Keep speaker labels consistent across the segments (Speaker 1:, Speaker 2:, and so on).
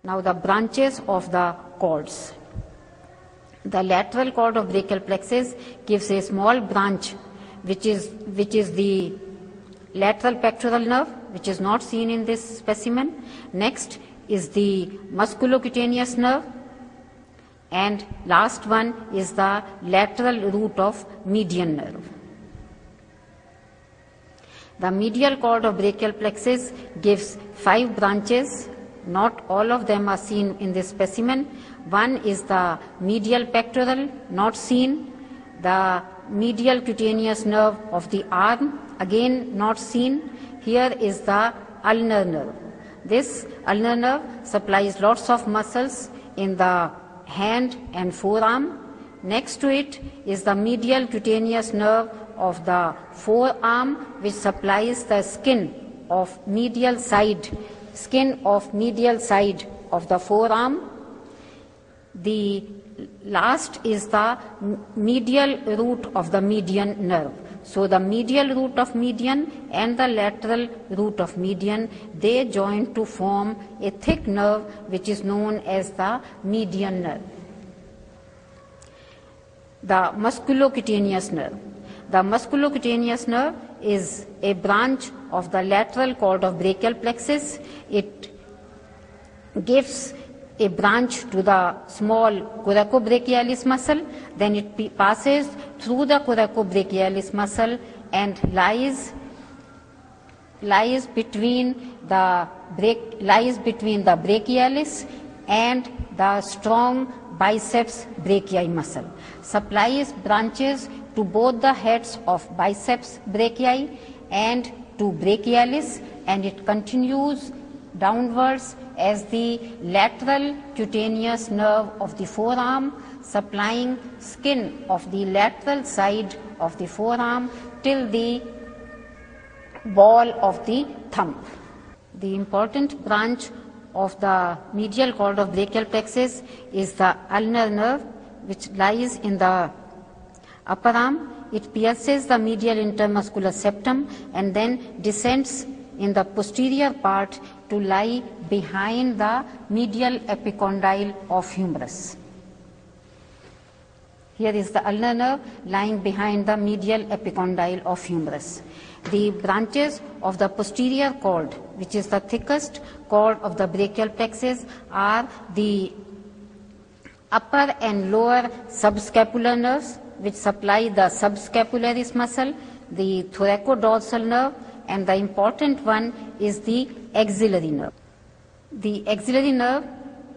Speaker 1: Now the branches of the cords. The lateral cord of brachial plexus gives a small branch which is the lateral pectoral nerve, which is not seen in this specimen. Next is the musculocutaneous nerve, and last one is the lateral root of median nerve. The medial cord of brachial plexus gives 5 branches. Not all of them are seen in this specimen. One is the medial pectoral, not seen. The medial cutaneous nerve of the arm, again not seen. Here is the ulnar nerve. This ulnar nerve supplies lots of muscles in the hand and forearm. Next to it is the medial cutaneous nerve of the forearm, which supplies the skin of medial side of the forearm. The last is the medial root of the median nerve. So the medial root of median and the lateral root of median, they join to form a thick nerve which is known as the median nerve. The musculocutaneous nerve. The musculocutaneous nerve is a branch of the lateral cord of brachial plexus. It gives a branch to the small coracobrachialis muscle, then it passes through the coracobrachialis muscle and lies between the brachialis and the strong biceps brachii muscle, supplies branches to both the heads of biceps brachii and to brachialis, and it continues downwards as the lateral cutaneous nerve of the forearm, supplying skin of the lateral side of the forearm till the ball of the thumb. The important branch of the medial cord of brachial plexus is the ulnar nerve, which lies in the upper arm. It pierces the medial intermuscular septum and then descends in the posterior part to lie behind the medial epicondyle of humerus. Here is the ulnar nerve lying behind the medial epicondyle of humerus. The branches of the posterior cord, which is the thickest cord of the brachial plexus, are the upper and lower subscapular nerves, which supply the subscapularis muscle, the thoracodorsal nerve, and the important one is the axillary nerve. The axillary nerve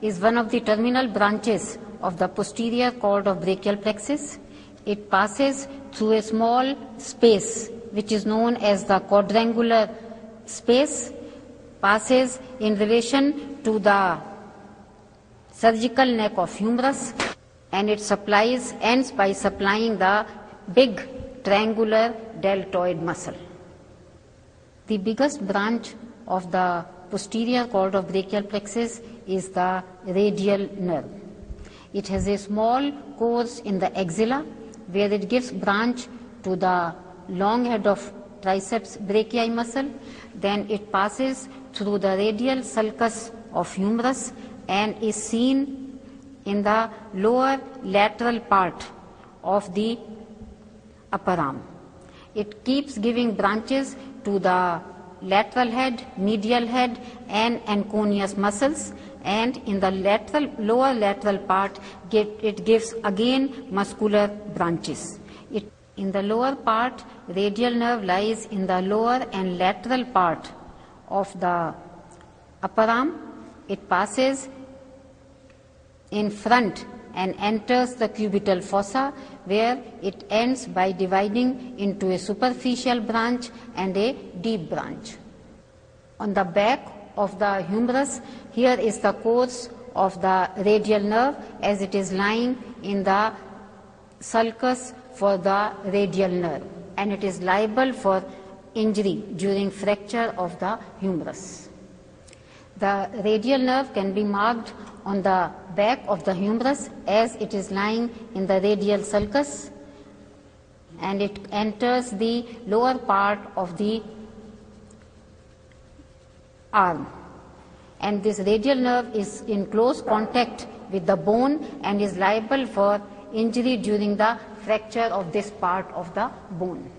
Speaker 1: is one of the terminal branches of the posterior cord of brachial plexus. It passes through a small space which is known as the quadrangular space, passes in relation to the surgical neck of humerus, and it ends by supplying the big triangular deltoid muscle. The biggest branch of the posterior cord of brachial plexus is the radial nerve. It has a small course in the axilla where it gives branch to the long head of triceps brachii muscle. Then it passes through the radial sulcus of humerus and is seen in the lower lateral part of the upper arm. It keeps giving branches to the lateral head, medial head, and anconeus muscles, and in the lower lateral part it gives again muscular branches. In the lower part, radial nerve lies in the lower and lateral part of the upper arm. It passes in front and enters the cubital fossa, where it ends by dividing into a superficial branch and a deep branch. On the back of the humerus, here is the course of the radial nerve as it is lying in the sulcus for the radial nerve, and it is liable for injury during fracture of the humerus. The radial nerve can be marked on the back of the humerus as it is lying in the radial sulcus, and it enters the lower part of the arm, and this radial nerve is in close contact with the bone and is liable for injury during the fracture of this part of the bone.